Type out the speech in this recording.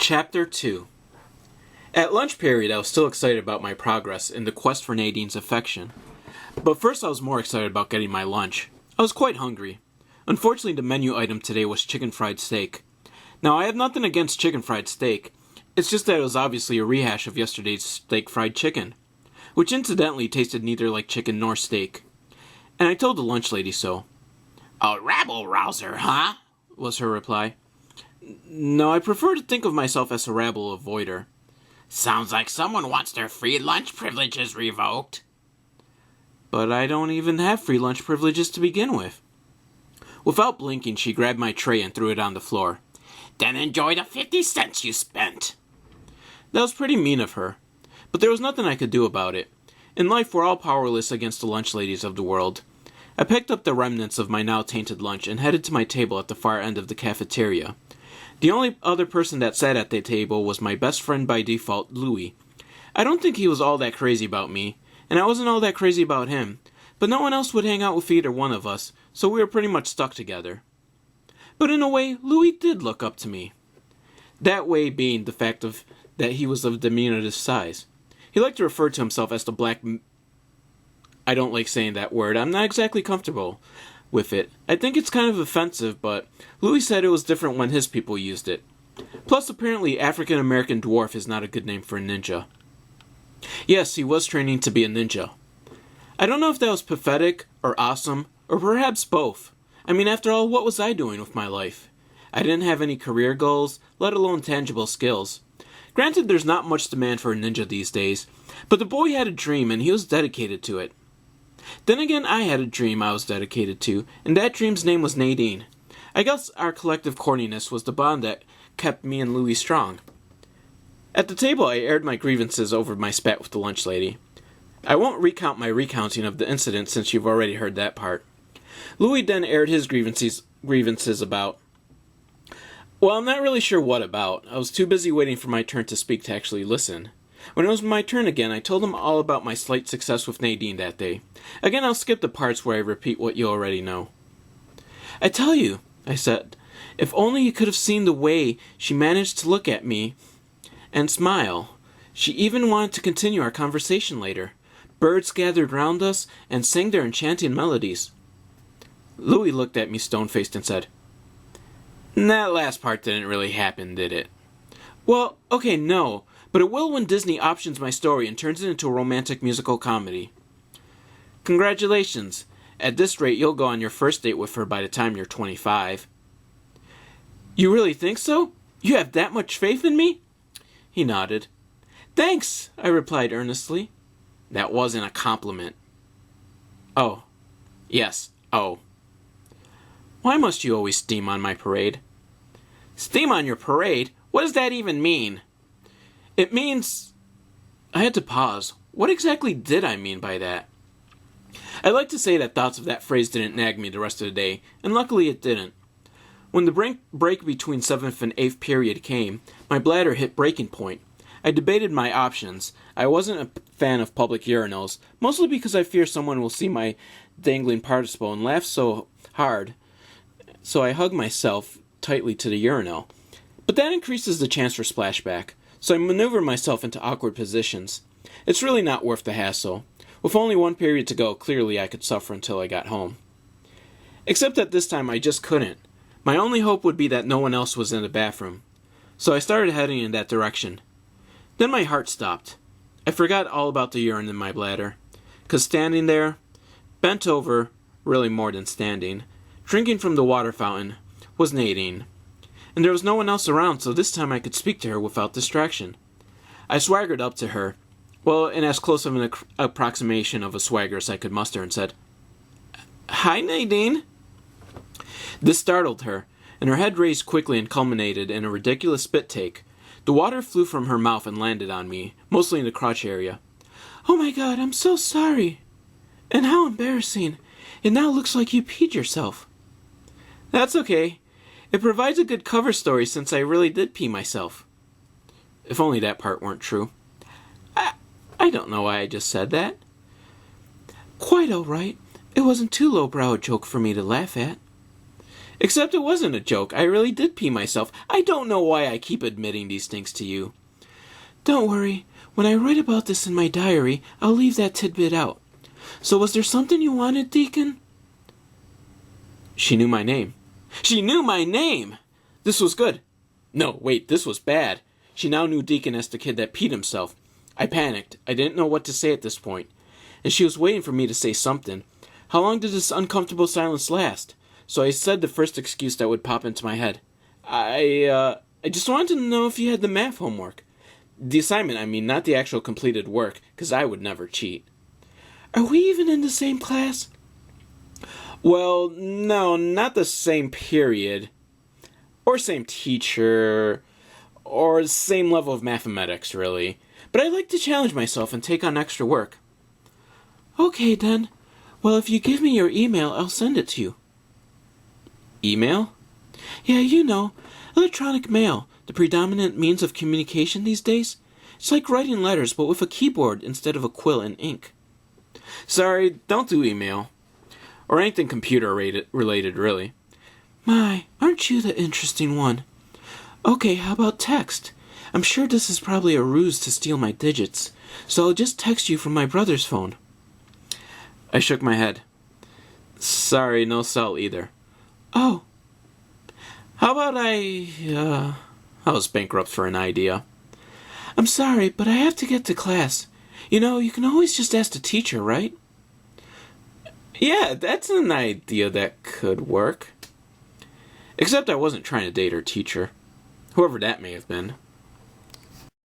Chapter 2. At lunch period, I was still excited about my progress in the quest for Nadine's affection. But first I was more excited about getting my lunch. I was quite hungry. Unfortunately, the menu item today was chicken fried steak. Now, I have nothing against chicken fried steak. It's just that it was obviously a rehash of yesterday's steak fried chicken, which incidentally tasted neither like chicken nor steak. And I told the lunch lady so. "A rabble-rouser, huh?" was her reply. No, I prefer to think of myself as a rabble avoider. "Sounds like someone wants their free lunch privileges revoked." But I don't even have free lunch privileges to begin with. Without blinking, she grabbed my tray and threw it on the floor. "Then enjoy the 50 cents you spent." That was pretty mean of her, but there was nothing I could do about it. In life, we're all powerless against the lunch ladies of the world. I picked up the remnants of my now tainted lunch and headed to my table at the far end of the cafeteria. The only other person that sat at the table was my best friend by default, Louie. I don't think he was all that crazy about me, and I wasn't all that crazy about him, but no one else would hang out with either one of us, so we were pretty much stuck together. But in a way, Louie did look up to me. That way being the fact that he was of diminutive size. He liked to refer to himself as the black... I don't like saying that word. I'm not exactly comfortable with it. I think it's kind of offensive, but Louie said it was different when his people used it. Plus, apparently, African American dwarf is not a good name for a ninja. Yes, he was training to be a ninja. I don't know if that was pathetic, or awesome, or perhaps both. I mean, after all, what was I doing with my life? I didn't have any career goals, let alone tangible skills. Granted, there's not much demand for a ninja these days, but the boy had a dream and he was dedicated to it. Then again, I had a dream I was dedicated to, and that dream's name was Nadine. I guess our collective corniness was the bond that kept me and Louie strong. At the table, I aired my grievances over my spat with the lunch lady. I won't recount my recounting of the incident since you've already heard that part. Louie then aired his grievances about... Well, I'm not really sure what about. I was too busy waiting for my turn to speak to actually listen. When it was my turn again, I told him all about my slight success with Nadine that day. Again, I'll skip the parts where I repeat what you already know. I tell you, I said, if only you could have seen the way she managed to look at me and smile. She even wanted to continue our conversation later. Birds gathered round us and sang their enchanting melodies. Louie looked at me stone-faced and said, "That last part didn't really happen, did it?" Well, okay, no. But it will when Disney options my story and turns it into a romantic musical comedy. Congratulations. At this rate, you'll go on your first date with her by the time you're 25. You really think so? You have that much faith in me? He nodded. Thanks, I replied earnestly. That wasn't a compliment. Oh. Yes, oh. Why must you always steam on my parade? Steam on your parade? What does that even mean? It means... I had to pause. What exactly did I mean by that? I'd like to say that thoughts of that phrase didn't nag me the rest of the day, and luckily it didn't. When the break between 7th and 8th period came, my bladder hit breaking point. I debated my options. I wasn't a fan of public urinals, mostly because I fear someone will see my dangling participle and laugh so hard, so I hug myself tightly to the urinal. But that increases the chance for splashback. So I maneuver myself into awkward positions. It's really not worth the hassle. With only one period to go, clearly I could suffer until I got home. Except that this time I just couldn't. My only hope would be that no one else was in the bathroom. So I started heading in that direction. Then my heart stopped. I forgot all about the urine in my bladder. 'Cause standing there, bent over, really more than standing, drinking from the water fountain, was Nadine. And there was no one else around, so this time I could speak to her without distraction. I swaggered up to her, well, in as close of an approximation of a swagger as I could muster, and said, "Hi, Nadine." This startled her, and her head raised quickly and culminated in a ridiculous spit take. The water flew from her mouth and landed on me, mostly in the crotch area. "Oh my God, I'm so sorry. And how embarrassing. It now looks like you peed yourself." "That's okay. It provides a good cover story since I really did pee myself." If only that part weren't true. I don't know why I just said that. "Quite all right. It wasn't too lowbrow a joke for me to laugh at." Except it wasn't a joke. I really did pee myself. I don't know why I keep admitting these things to you. Don't worry. When I write about this in my diary, I'll leave that tidbit out. So was there something you wanted, Deacon? She knew my name. She knew my name! This was good. No, wait, this was bad. She now knew Deacon as the kid that peed himself. I panicked. I didn't know what to say at this point. And she was waiting for me to say something. How long did this uncomfortable silence last? So I said the first excuse that would pop into my head. I just wanted to know if you had the math homework. The assignment, I mean, not the actual completed work, because I would never cheat. Are we even in the same class? Well, no, not the same period. Or same teacher. Or same level of mathematics, really. But I like to challenge myself and take on extra work. Okay, then. Well, if you give me your email, I'll send it to you. Email? Yeah, you know, electronic mail, the predominant means of communication these days. It's like writing letters, but with a keyboard instead of a quill and ink. Sorry, don't do email. Or anything computer-related, really. My, aren't you the interesting one? Okay, how about text? I'm sure this is probably a ruse to steal my digits, so I'll just text you from my brother's phone. I shook my head. Sorry, no cell either. Oh. How about I was bankrupt for an idea. I'm sorry, but I have to get to class. You know, you can always just ask the teacher, right? Yeah, that's an idea that could work. Except I wasn't trying to date her teacher. Whoever that may have been.